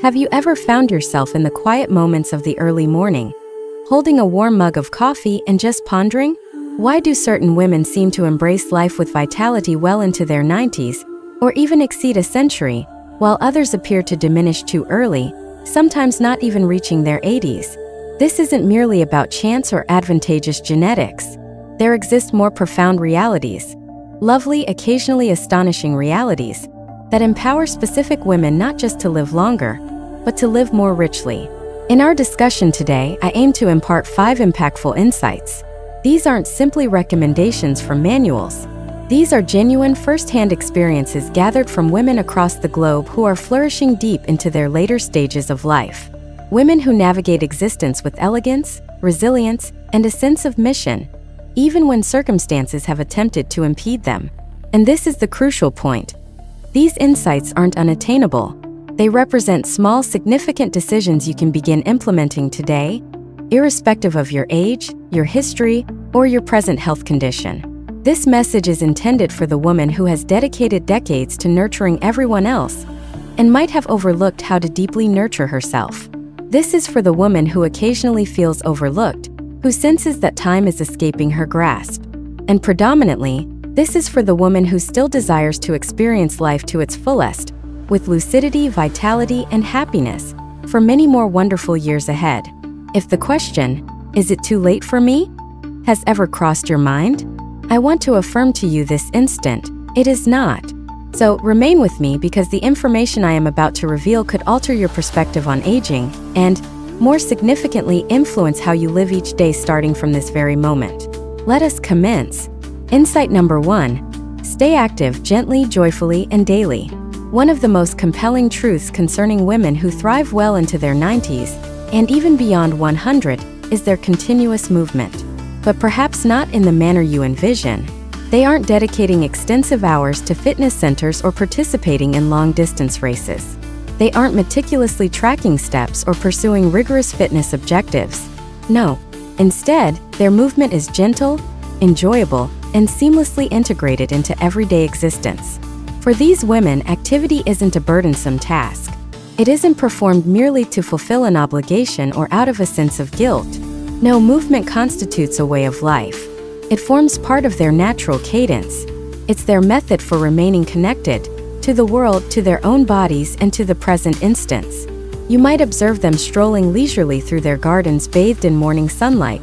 Have you ever found yourself in the quiet moments of the early morning, holding a warm mug of coffee and just pondering? Why do certain women seem to embrace life with vitality well into their 90s, or even exceed a century, while others appear to diminish too early, sometimes not even reaching their 80s? This isn't merely about chance or advantageous genetics. There exist more profound realities, lovely, occasionally astonishing realities, that empower specific women not just to live longer, but to live more richly. In our discussion today, I aim to impart 5 impactful insights. These aren't simply recommendations from manuals. These are genuine first-hand experiences gathered from women across the globe who are flourishing deep into their later stages of life. Women who navigate existence with elegance, resilience, and a sense of mission, even when circumstances have attempted to impede them. And this is the crucial point. These insights aren't unattainable. They represent small, significant decisions you can begin implementing today, irrespective of your age, your history, or your present health condition. This message is intended for the woman who has dedicated decades to nurturing everyone else and might have overlooked how to deeply nurture herself. This is for the woman who occasionally feels overlooked, who senses that time is escaping her grasp. And predominantly, this is for the woman who still desires to experience life to its fullest, with lucidity, vitality, and happiness, for many more wonderful years ahead. If the question, "Is it too late for me?" has ever crossed your mind, I want to affirm to you this instant, it is not. So remain with me, because the information I am about to reveal could alter your perspective on aging and, more significantly, influence how you live each day starting from this very moment. Let us commence. Insight number 1. Stay active gently, joyfully, and daily. One of the most compelling truths concerning women who thrive well into their 90s, and even beyond 100, is their continuous movement. But perhaps not in the manner you envision. They aren't dedicating extensive hours to fitness centers or participating in long-distance races. They aren't meticulously tracking steps or pursuing rigorous fitness objectives. No, instead, their movement is gentle, enjoyable, and seamlessly integrated into everyday existence. For these women, activity isn't a burdensome task. It isn't performed merely to fulfill an obligation or out of a sense of guilt. No, movement constitutes a way of life. It forms part of their natural cadence. It's their method for remaining connected to the world, to their own bodies, and to the present instance. You might observe them strolling leisurely through their gardens bathed in morning sunlight,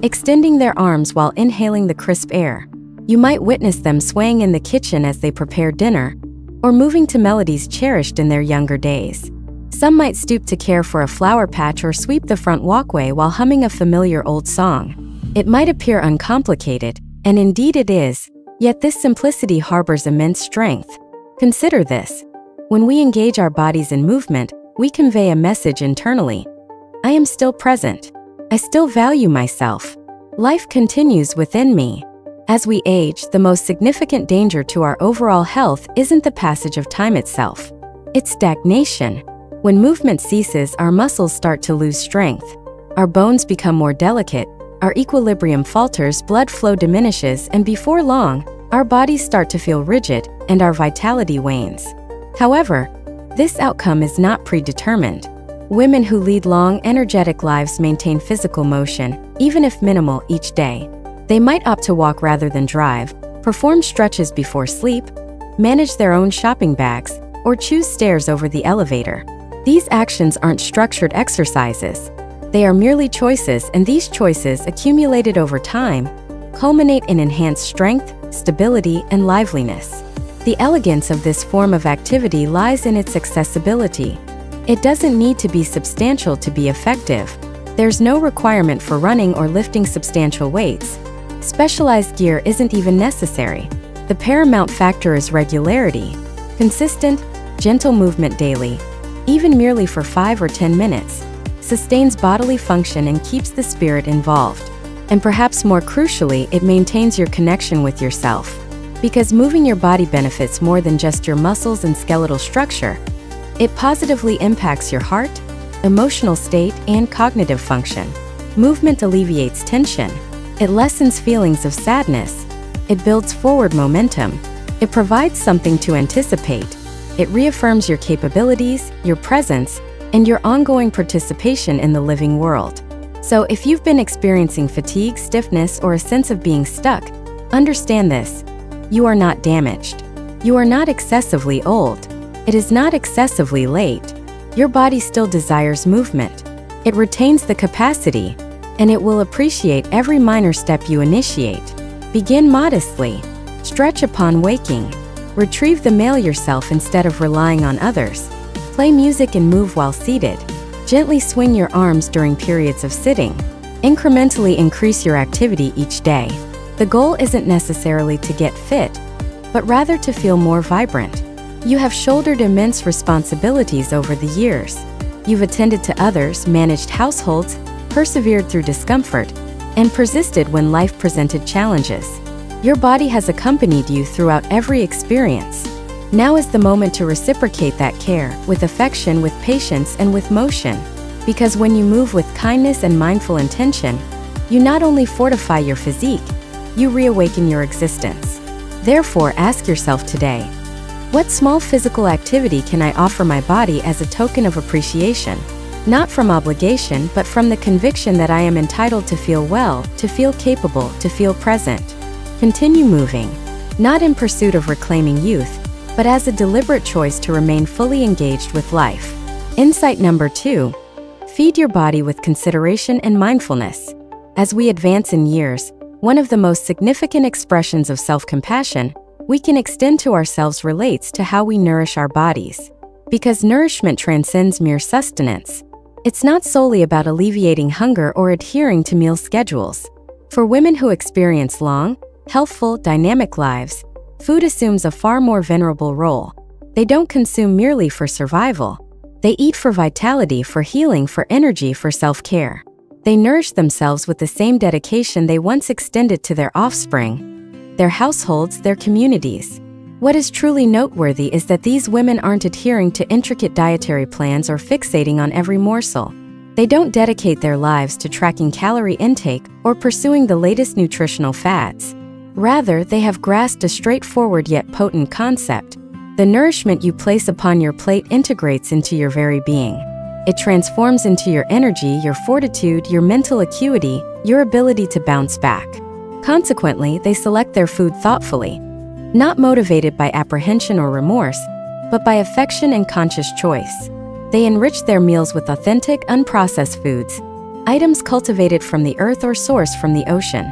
extending their arms while inhaling the crisp air. You might witness them swaying in the kitchen as they prepare dinner, or moving to melodies cherished in their younger days. Some might stoop to care for a flower patch or sweep the front walkway while humming a familiar old song. It might appear uncomplicated, and indeed it is, yet this simplicity harbors immense strength. Consider this. When we engage our bodies in movement, we convey a message internally. I am still present. I still value myself. Life continues within me. As we age, the most significant danger to our overall health isn't the passage of time itself. It's stagnation. When movement ceases, our muscles start to lose strength. Our bones become more delicate, our equilibrium falters, blood flow diminishes, and before long, our bodies start to feel rigid, and our vitality wanes. However, this outcome is not predetermined. Women who lead long, energetic lives maintain physical motion, even if minimal, each day. They might opt to walk rather than drive, perform stretches before sleep, manage their own shopping bags, or choose stairs over the elevator. These actions aren't structured exercises. They are merely choices, and these choices, accumulated over time, culminate in enhanced strength, stability, and liveliness. The elegance of this form of activity lies in its accessibility. It doesn't need to be substantial to be effective. There's no requirement for running or lifting substantial weights. Specialized gear isn't even necessary. The paramount factor is regularity. Consistent, gentle movement daily, even merely for 5 or 10 minutes, sustains bodily function and keeps the spirit involved. And perhaps more crucially, it maintains your connection with yourself. Because moving your body benefits more than just your muscles and skeletal structure. It positively impacts your heart, emotional state, and cognitive function. Movement alleviates tension. It lessens feelings of sadness. It builds forward momentum. It provides something to anticipate. It reaffirms your capabilities, your presence, and your ongoing participation in the living world. So if you've been experiencing fatigue, stiffness, or a sense of being stuck, understand this: you are not damaged. You are not excessively old. It is not excessively late. Your body still desires movement. It retains the capacity, and it will appreciate every minor step you initiate. Begin modestly. Stretch upon waking. Retrieve the male yourself instead of relying on others. Play music and move while seated. Gently swing your arms during periods of sitting. Incrementally increase your activity each day. The goal isn't necessarily to get fit, but rather to feel more vibrant. You have shouldered immense responsibilities over the years. You've attended to others, managed households, persevered through discomfort, and persisted when life presented challenges. Your body has accompanied you throughout every experience. Now is the moment to reciprocate that care, with affection, with patience, and with motion. Because when you move with kindness and mindful intention, you not only fortify your physique, you reawaken your existence. Therefore, ask yourself today, what small physical activity can I offer my body as a token of appreciation? Not from obligation, but from the conviction that I am entitled to feel well, to feel capable, to feel present. Continue moving, not in pursuit of reclaiming youth, but as a deliberate choice to remain fully engaged with life. Insight number 2. Feed your body with consideration and mindfulness. As we advance in years, one of the most significant expressions of self-compassion we can extend to ourselves relates to how we nourish our bodies. Because nourishment transcends mere sustenance. It's not solely about alleviating hunger or adhering to meal schedules. For women who experience long, healthful, dynamic lives, food assumes a far more venerable role. They don't consume merely for survival. They eat for vitality, for healing, for energy, for self-care. They nourish themselves with the same dedication they once extended to their offspring, their households, their communities. What is truly noteworthy is that these women aren't adhering to intricate dietary plans or fixating on every morsel. They don't dedicate their lives to tracking calorie intake or pursuing the latest nutritional fads. Rather, they have grasped a straightforward yet potent concept. The nourishment you place upon your plate integrates into your very being. It transforms into your energy, your fortitude, your mental acuity, your ability to bounce back. Consequently, they select their food thoughtfully, not motivated by apprehension or remorse, but by affection and conscious choice. They enrich their meals with authentic, unprocessed foods, items cultivated from the earth or sourced from the ocean.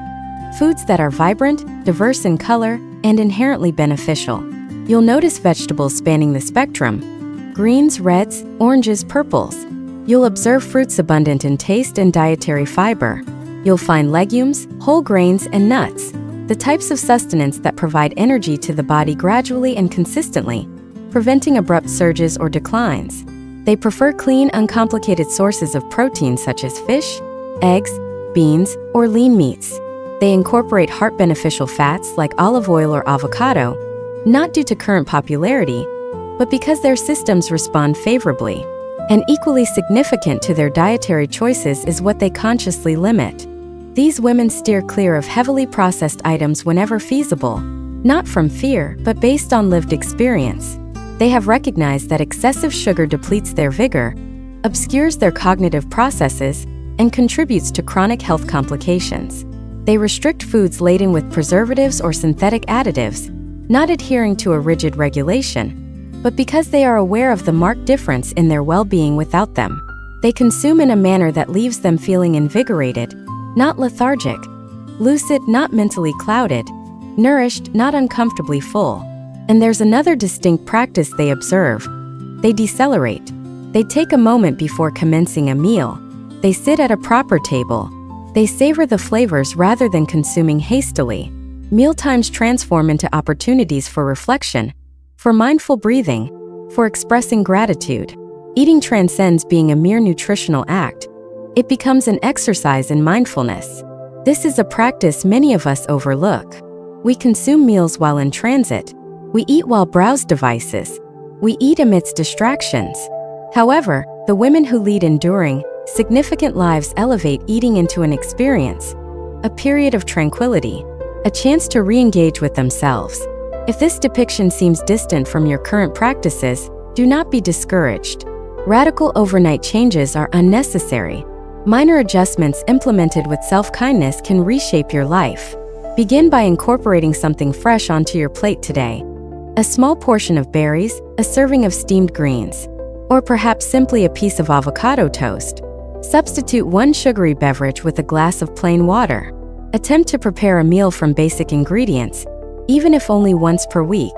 Foods that are vibrant, diverse in color, and inherently beneficial. You'll notice vegetables spanning the spectrum: greens, reds, oranges, purples. You'll observe fruits abundant in taste and dietary fiber. You'll find legumes, whole grains, and nuts, the types of sustenance that provide energy to the body gradually and consistently, preventing abrupt surges or declines. They prefer clean, uncomplicated sources of protein such as fish, eggs, beans, or lean meats. They incorporate heart-beneficial fats like olive oil or avocado, not due to current popularity, but because their systems respond favorably. And equally significant to their dietary choices is what they consciously limit. These women steer clear of heavily processed items whenever feasible, not from fear, but based on lived experience. They have recognized that excessive sugar depletes their vigor, obscures their cognitive processes, and contributes to chronic health complications. They restrict foods laden with preservatives or synthetic additives, not adhering to a rigid regulation, but because they are aware of the marked difference in their well-being without them. They consume in a manner that leaves them feeling invigorated, not lethargic, lucid, not mentally clouded, nourished, not uncomfortably full. And there's another distinct practice they observe. They decelerate. They take a moment before commencing a meal. They sit at a proper table. They savor the flavors rather than consuming hastily. Mealtimes transform into opportunities for reflection, for mindful breathing, for expressing gratitude. Eating transcends being a mere nutritional act. It becomes an exercise in mindfulness. This is a practice many of us overlook. We consume meals while in transit. We eat while browse devices. We eat amidst distractions. However, the women who lead enduring, significant lives elevate eating into an experience, a period of tranquility, a chance to re-engage with themselves. If this depiction seems distant from your current practices, do not be discouraged. Radical overnight changes are unnecessary. Minor adjustments implemented with self-kindness can reshape your life. Begin by incorporating something fresh onto your plate today. A small portion of berries, a serving of steamed greens, or perhaps simply a piece of avocado toast. Substitute one sugary beverage with a glass of plain water. Attempt to prepare a meal from basic ingredients, even if only once per week.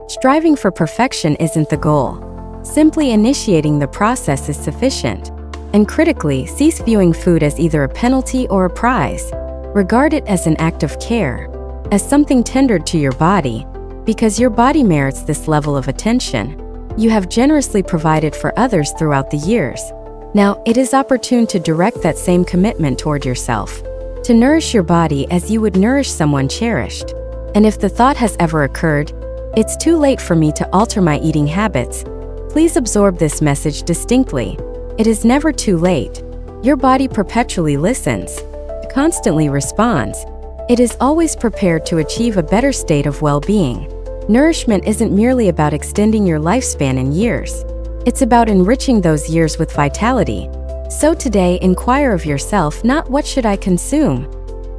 Striving for perfection isn't the goal. Simply initiating the process is sufficient. And critically, cease viewing food as either a penalty or a prize. Regard it as an act of care, as something tendered to your body, because your body merits this level of attention. You have generously provided for others throughout the years. Now, it is opportune to direct that same commitment toward yourself, to nourish your body as you would nourish someone cherished. And if the thought has ever occurred, "It's too late for me to alter my eating habits," please absorb this message distinctly. It is never too late. Your body perpetually listens, constantly responds. It is always prepared to achieve a better state of well-being. Nourishment isn't merely about extending your lifespan in years. It's about enriching those years with vitality. So today, inquire of yourself not "What should I consume?"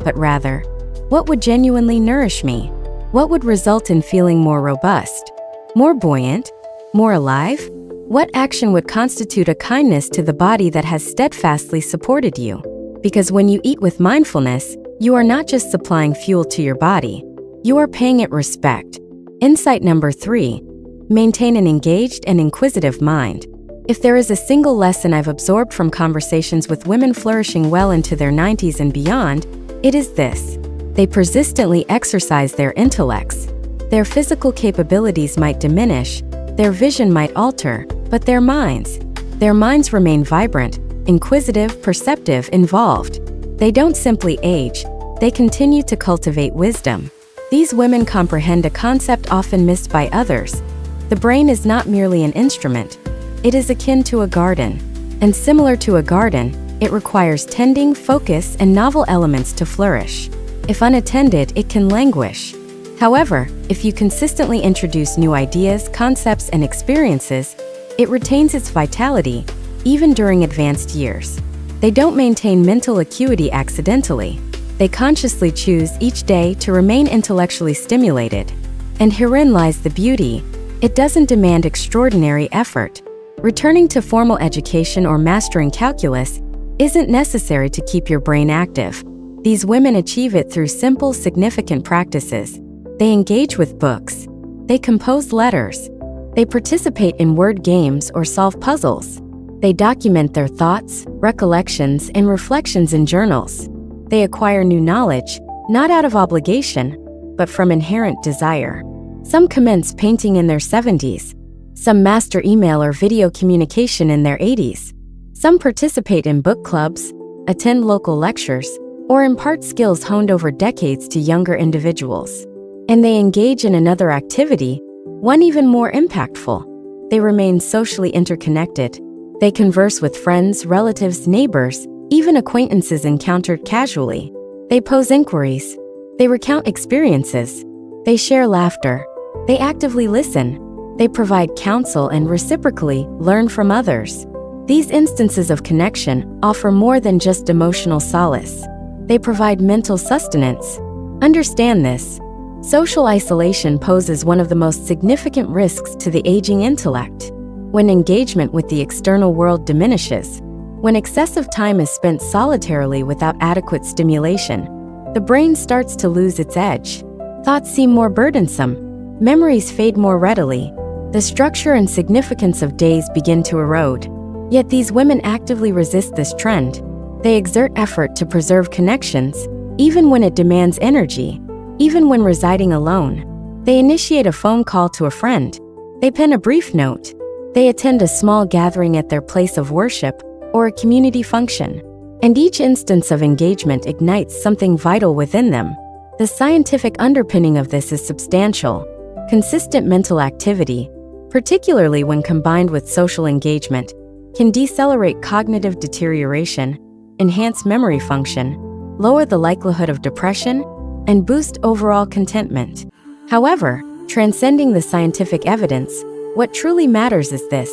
but rather, "What would genuinely nourish me? What would result in feeling more robust, more buoyant, more alive? What action would constitute a kindness to the body that has steadfastly supported you?" Because when you eat with mindfulness, you are not just supplying fuel to your body, you are paying it respect. Insight number 3. Maintain an engaged and inquisitive mind. If there is a single lesson I've absorbed from conversations with women flourishing well into their 90s and beyond, it is this. They persistently exercise their intellects. Their physical capabilities might diminish, their vision might alter, but their minds remain vibrant, inquisitive, perceptive, involved. They don't simply age, they continue to cultivate wisdom. These women comprehend a concept often missed by others. The brain is not merely an instrument. It is akin to a garden. And similar to a garden, it requires tending, focus, and novel elements to flourish. If unattended, it can languish. However, if you consistently introduce new ideas, concepts, and experiences, it retains its vitality, even during advanced years. They don't maintain mental acuity accidentally. They consciously choose each day to remain intellectually stimulated. And herein lies the beauty. It doesn't demand extraordinary effort. Returning to formal education or mastering calculus isn't necessary to keep your brain active. These women achieve it through simple, significant practices. They engage with books. They compose letters. They participate in word games or solve puzzles. They document their thoughts, recollections, and reflections in journals. They acquire new knowledge, not out of obligation, but from inherent desire. Some commence painting in their 70s. Some master email or video communication in their 80s. Some participate in book clubs, attend local lectures, or impart skills honed over decades to younger individuals. And they engage in another activity, one even more impactful. They remain socially interconnected. They converse with friends, relatives, neighbors, even acquaintances encountered casually. They pose inquiries. They recount experiences. They share laughter. They actively listen. They provide counsel and reciprocally learn from others. These instances of connection offer more than just emotional solace. They provide mental sustenance. Understand this. Social isolation poses one of the most significant risks to the aging intellect. When engagement with the external world diminishes, when excessive time is spent solitarily without adequate stimulation, the brain starts to lose its edge. Thoughts seem more burdensome. Memories fade more readily. The structure and significance of days begin to erode. Yet these women actively resist this trend. They exert effort to preserve connections, even when it demands energy, even when residing alone. They initiate a phone call to a friend. They pen a brief note. They attend a small gathering at their place of worship or a community function. And each instance of engagement ignites something vital within them. The scientific underpinning of this is substantial. Consistent mental activity, particularly when combined with social engagement, can decelerate cognitive deterioration, enhance memory function, lower the likelihood of depression, and boost overall contentment. However, transcending the scientific evidence, what truly matters is this.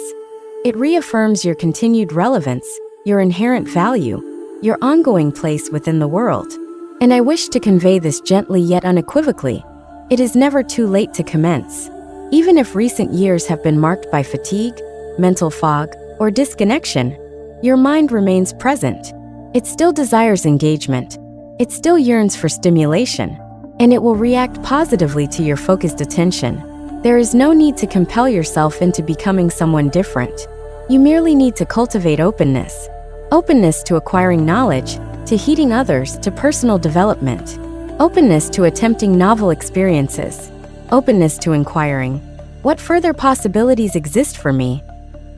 It reaffirms your continued relevance, your inherent value, your ongoing place within the world. And I wish to convey this gently yet unequivocally. It is never too late to commence. Even if recent years have been marked by fatigue, mental fog, or disconnection, your mind remains present. It still desires engagement. It still yearns for stimulation, and it will react positively to your focused attention. There is no need to compel yourself into becoming someone different. You merely need to cultivate openness. Openness to acquiring knowledge, to heeding others, to personal development. Openness to attempting novel experiences. Openness to inquiring, what further possibilities exist for me?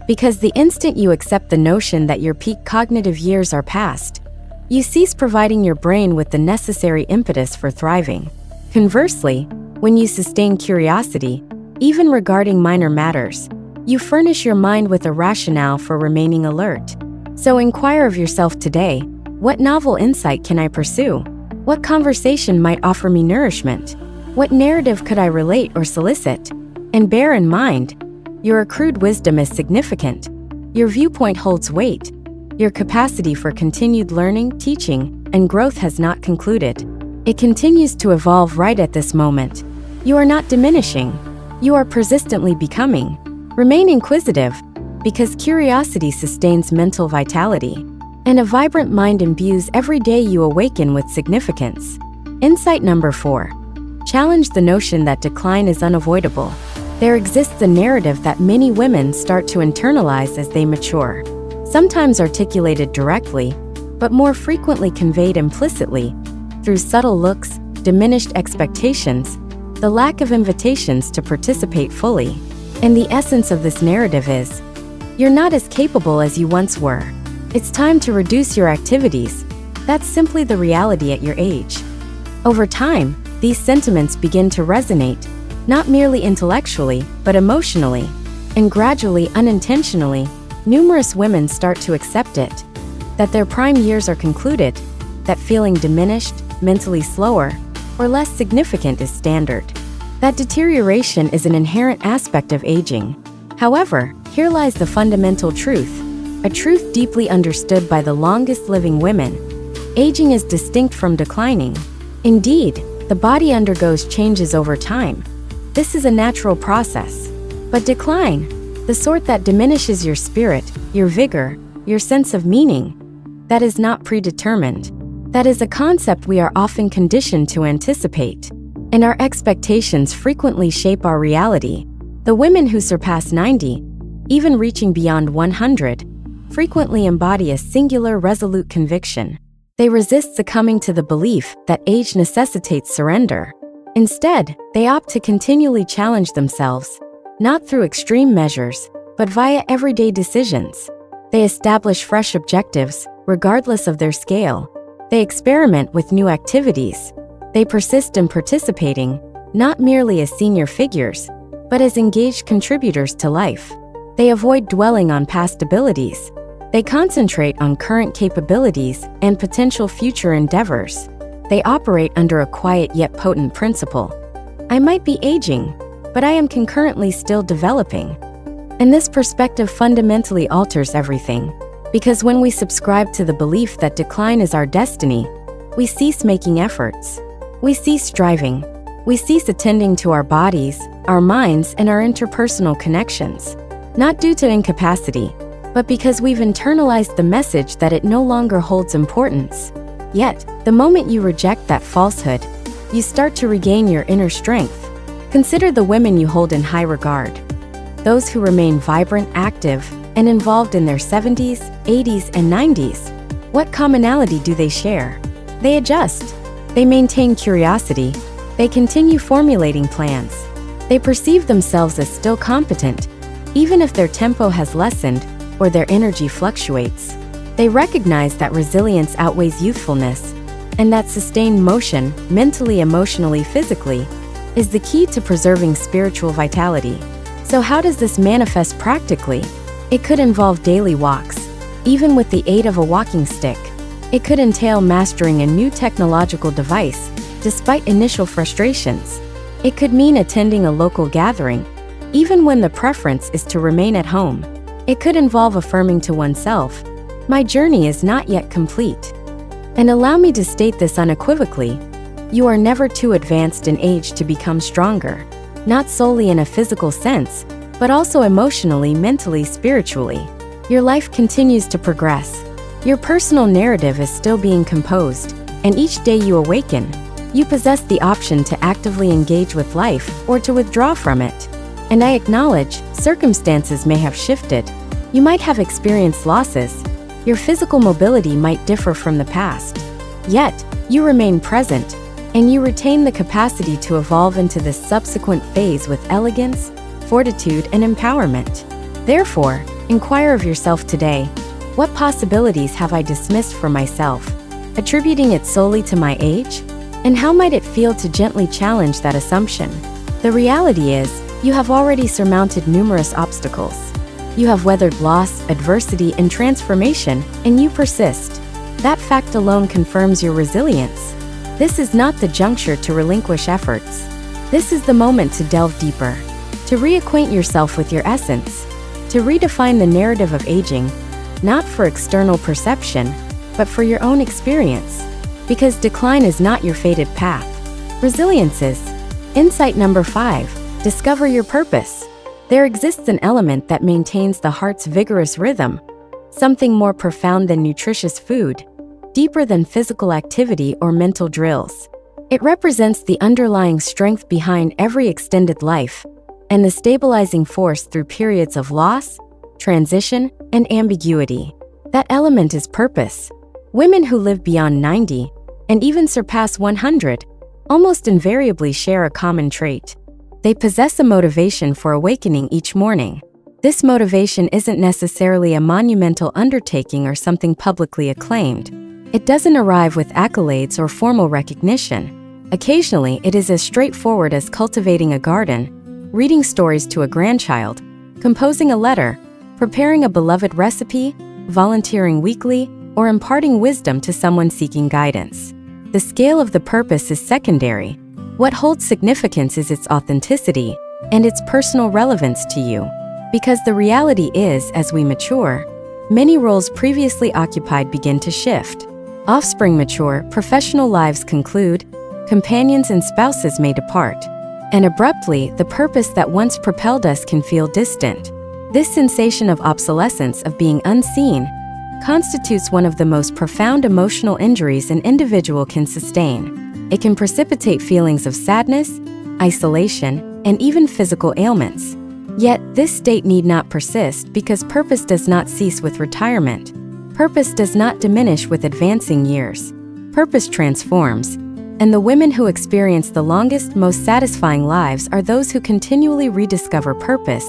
Because the instant you accept the notion that your peak cognitive years are past, you cease providing your brain with the necessary impetus for thriving. Conversely, when you sustain curiosity, even regarding minor matters, you furnish your mind with a rationale for remaining alert. So inquire of yourself today, what novel insight can I pursue? What conversation might offer me nourishment? What narrative could I relate or solicit? And bear in mind, your accrued wisdom is significant. Your viewpoint holds weight. Your capacity for continued learning, teaching, and growth has not concluded. It continues to evolve right at this moment. You are not diminishing. You are persistently becoming. Remain inquisitive, because curiosity sustains mental vitality, and a vibrant mind imbues every day you awaken with significance. Insight number 4. Challenge the notion that decline is unavoidable. There exists a narrative that many women start to internalize as they mature. Sometimes articulated directly, but more frequently conveyed implicitly, through subtle looks, diminished expectations, the lack of invitations to participate fully. And the essence of this narrative is, you're not as capable as you once were. It's time to reduce your activities. That's simply the reality at your age. Over time, these sentiments begin to resonate, not merely intellectually, but emotionally. And gradually, unintentionally, numerous women start to accept it, that their prime years are concluded, that feeling diminished, mentally slower, or less significant is standard. That deterioration is an inherent aspect of aging. However, here lies the fundamental truth, a truth deeply understood by the longest living women. Aging is distinct from declining. Indeed, the body undergoes changes over time. This is a natural process. But decline, the sort that diminishes your spirit, your vigor, your sense of meaning, that is not predetermined. That is a concept we are often conditioned to anticipate, and our expectations frequently shape our reality. The women who surpass 90, even reaching beyond 100, frequently embody a singular resolute conviction. They resist succumbing to the belief that age necessitates surrender. Instead, they opt to continually challenge themselves, not through extreme measures, but via everyday decisions. They establish fresh objectives, regardless of their scale. They experiment with new activities. They persist in participating, not merely as senior figures, but as engaged contributors to life. They avoid dwelling on past abilities. They concentrate on current capabilities and potential future endeavors. They operate under a quiet yet potent principle. I might be aging, but I am concurrently still developing. And this perspective fundamentally alters everything. Because when we subscribe to the belief that decline is our destiny, we cease making efforts. We cease striving. We cease attending to our bodies, our minds, and our interpersonal connections. Not due to incapacity, but because we've internalized the message that it no longer holds importance. Yet, the moment you reject that falsehood, you start to regain your inner strength. Consider the women you hold in high regard. Those who remain vibrant, active, and involved in their 70s, 80s, and 90s. What commonality do they share? They adjust. They maintain curiosity. They continue formulating plans. They perceive themselves as still competent, even if their tempo has lessened or their energy fluctuates. They recognize that resilience outweighs youthfulness, and that sustained motion, mentally, emotionally, physically, is the key to preserving spiritual vitality. So how does this manifest practically? It could involve daily walks, even with the aid of a walking stick. It could entail mastering a new technological device, despite initial frustrations. It could mean attending a local gathering, even when the preference is to remain at home. It could involve affirming to oneself, "My journey is not yet complete." And allow me to state this unequivocally, you are never too advanced in age to become stronger, not solely in a physical sense, but also emotionally, mentally, spiritually. Your life continues to progress. Your personal narrative is still being composed, and each day you awaken, you possess the option to actively engage with life or to withdraw from it. And I acknowledge, circumstances may have shifted. You might have experienced losses. Your physical mobility might differ from the past. Yet, you remain present, and you retain the capacity to evolve into this subsequent phase with elegance, fortitude, and empowerment. Therefore, inquire of yourself today, what possibilities have I dismissed for myself, attributing it solely to my age? And how might it feel to gently challenge that assumption? The reality is, you have already surmounted numerous obstacles. You have weathered loss, adversity, and transformation, and you persist. That fact alone confirms your resilience. This is not the juncture to relinquish efforts. This is the moment to delve deeper, to reacquaint yourself with your essence, to redefine the narrative of aging, not for external perception, but for your own experience. Because decline is not your fated path. Resilience is. Insight number 5. Discover your purpose. There exists an element that maintains the heart's vigorous rhythm, something more profound than nutritious food, deeper than physical activity or mental drills. It represents the underlying strength behind every extended life, and the stabilizing force through periods of loss, transition, and ambiguity. That element is purpose. Women who live beyond 90, and even surpass 100, almost invariably share a common trait. They possess a motivation for awakening each morning. This motivation isn't necessarily a monumental undertaking or something publicly acclaimed. It doesn't arrive with accolades or formal recognition. Occasionally, it is as straightforward as cultivating a garden, reading stories to a grandchild, composing a letter, preparing a beloved recipe, volunteering weekly, or imparting wisdom to someone seeking guidance. The scale of the purpose is secondary. What holds significance is its authenticity and its personal relevance to you. Because the reality is, as we mature, many roles previously occupied begin to shift. Offspring mature, professional lives conclude, companions and spouses may depart. And abruptly, the purpose that once propelled us can feel distant. This sensation of obsolescence, of being unseen, constitutes one of the most profound emotional injuries an individual can sustain. It can precipitate feelings of sadness, isolation, and even physical ailments. Yet, this state need not persist because purpose does not cease with retirement. Purpose does not diminish with advancing years. Purpose transforms, and the women who experience the longest, most satisfying lives are those who continually rediscover purpose,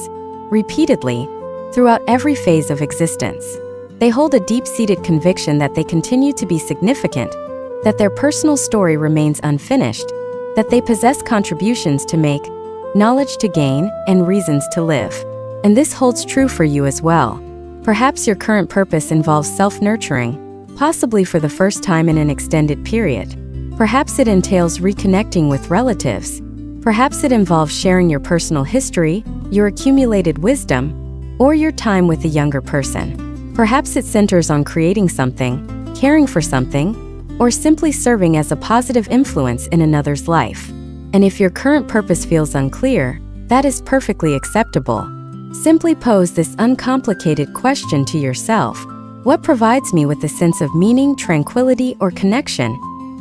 repeatedly, throughout every phase of existence. They hold a deep-seated conviction that they continue to be significant, that their personal story remains unfinished, that they possess contributions to make, knowledge to gain, and reasons to live. And this holds true for you as well. Perhaps your current purpose involves self-nurturing, possibly for the first time in an extended period. Perhaps it entails reconnecting with relatives. Perhaps it involves sharing your personal history, your accumulated wisdom, or your time with a younger person. Perhaps it centers on creating something, caring for something, or simply serving as a positive influence in another's life. And if your current purpose feels unclear, that is perfectly acceptable. Simply pose this uncomplicated question to yourself: what provides me with a sense of meaning, tranquility, or connection,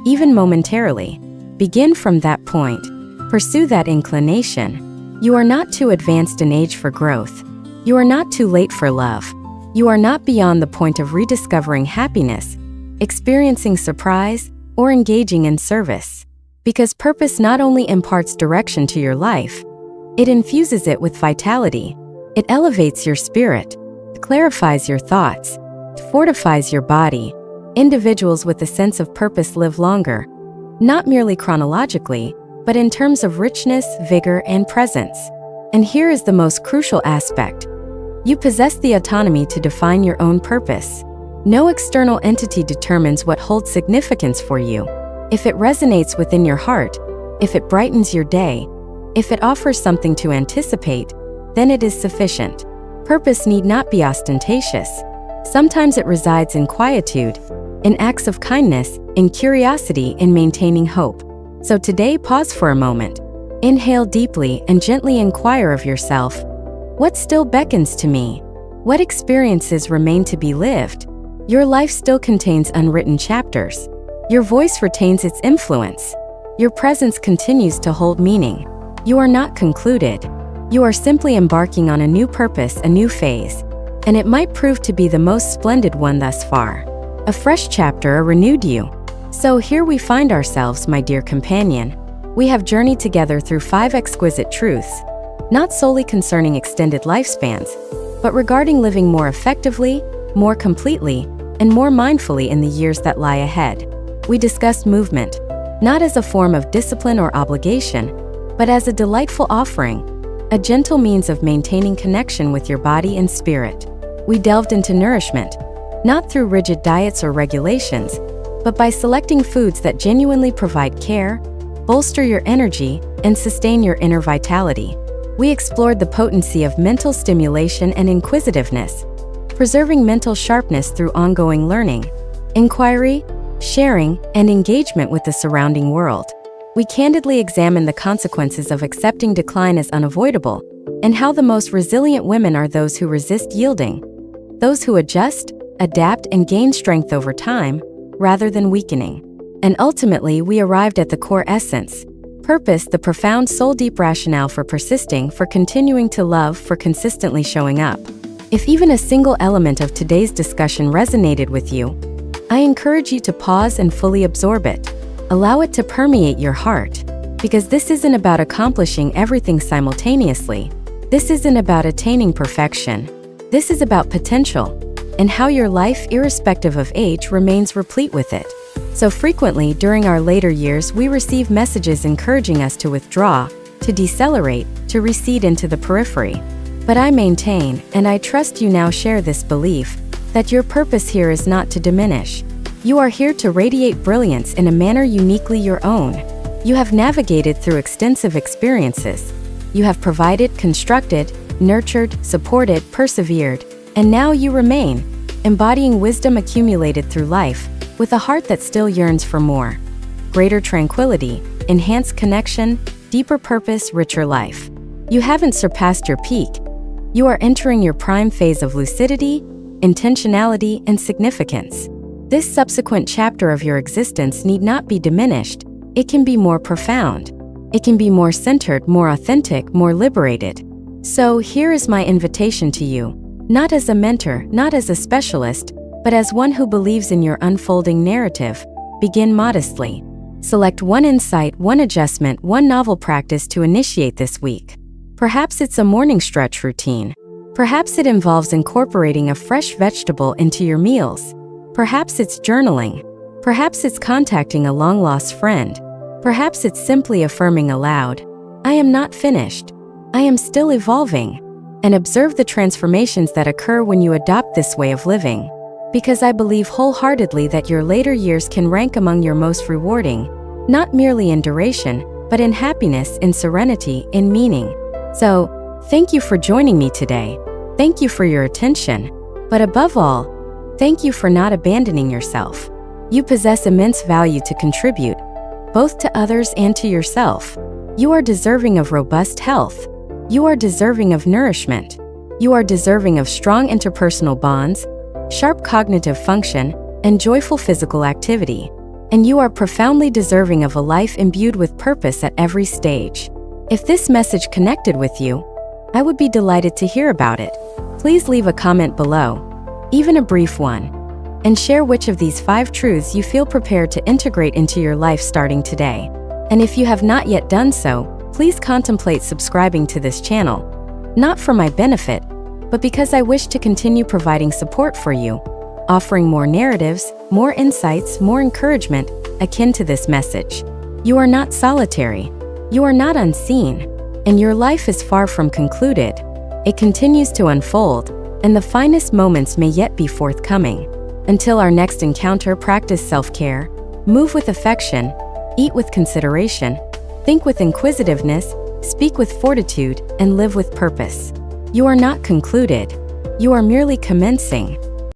even momentarily? Begin from that point. Pursue that inclination. You are not too advanced in age for growth. You are not too late for love. You are not beyond the point of rediscovering happiness, experiencing surprise, or engaging in service. Because purpose not only imparts direction to your life, it infuses it with vitality. It elevates your spirit, clarifies your thoughts, fortifies your body. Individuals with a sense of purpose live longer, not merely chronologically, but in terms of richness, vigor, and presence. And here is the most crucial aspect. You possess the autonomy to define your own purpose. No external entity determines what holds significance for you. If it resonates within your heart, if it brightens your day, if it offers something to anticipate, then it is sufficient. Purpose need not be ostentatious. Sometimes it resides in quietude, in acts of kindness, in curiosity, in maintaining hope. So today, pause for a moment. Inhale deeply and gently inquire of yourself, what still beckons to me? What experiences remain to be lived? Your life still contains unwritten chapters. Your voice retains its influence. Your presence continues to hold meaning. You are not concluded. You are simply embarking on a new purpose, a new phase, and it might prove to be the most splendid one thus far. A fresh chapter, a renewed you. So here we find ourselves, my dear companion. We have journeyed together through 5 exquisite truths, not solely concerning extended lifespans, but regarding living more effectively, more completely, and more mindfully in the years that lie ahead. We discussed movement, not as a form of discipline or obligation, but as a delightful offering, a gentle means of maintaining connection with your body and spirit. We delved into nourishment, not through rigid diets or regulations, but by selecting foods that genuinely provide care, bolster your energy, and sustain your inner vitality. We explored the potency of mental stimulation and inquisitiveness, preserving mental sharpness through ongoing learning, inquiry, sharing, and engagement with the surrounding world. We candidly examine the consequences of accepting decline as unavoidable, and how the most resilient women are those who resist yielding, those who adjust, adapt, and gain strength over time, rather than weakening. And ultimately, we arrived at the core essence: purpose, the profound soul-deep rationale for persisting, for continuing to love, for consistently showing up. If even a single element of today's discussion resonated with you, I encourage you to pause and fully absorb it. Allow it to permeate your heart, because this isn't about accomplishing everything simultaneously. This isn't about attaining perfection. This is about potential, and how your life, irrespective of age, remains replete with it. So frequently, during our later years, we receive messages encouraging us to withdraw, to decelerate, to recede into the periphery. But I maintain, and I trust you now share this belief, that your purpose here is not to diminish. You are here to radiate brilliance in a manner uniquely your own. You have navigated through extensive experiences. You have provided, constructed, nurtured, supported, persevered, and now you remain, embodying wisdom accumulated through life, with a heart that still yearns for more. Greater tranquility, enhanced connection, deeper purpose, richer life. You haven't surpassed your peak. You are entering your prime phase of lucidity, intentionality, and significance. This subsequent chapter of your existence need not be diminished. It can be more profound. It can be more centered, more authentic, more liberated. So here is my invitation to you. Not as a mentor, not as a specialist, but as one who believes in your unfolding narrative. Begin modestly. Select one insight, one adjustment, one novel practice to initiate this week. Perhaps it's a morning stretch routine. Perhaps it involves incorporating a fresh vegetable into your meals. Perhaps it's journaling. Perhaps it's contacting a long-lost friend. Perhaps it's simply affirming aloud, I am not finished. I am still evolving. And observe the transformations that occur when you adopt this way of living. Because I believe wholeheartedly that your later years can rank among your most rewarding, not merely in duration, but in happiness, in serenity, in meaning. So, thank you for joining me today. Thank you for your attention. But above all, thank you for not abandoning yourself. You possess immense value to contribute, both to others and to yourself. You are deserving of robust health. You are deserving of nourishment. You are deserving of strong interpersonal bonds, sharp cognitive function, and joyful physical activity. And you are profoundly deserving of a life imbued with purpose at every stage. If this message connected with you, I would be delighted to hear about it. Please leave a comment below, even a brief one, and share which of these 5 truths you feel prepared to integrate into your life starting today. And if you have not yet done so, please contemplate subscribing to this channel, not for my benefit, but because I wish to continue providing support for you, offering more narratives, more insights, more encouragement akin to this message. You are not solitary. You are not unseen, and your life is far from concluded. It continues to unfold, and the finest moments may yet be forthcoming. Until our next encounter, practice self-care, move with affection, eat with consideration, think with inquisitiveness, speak with fortitude, and live with purpose. You are not concluded. You are merely commencing.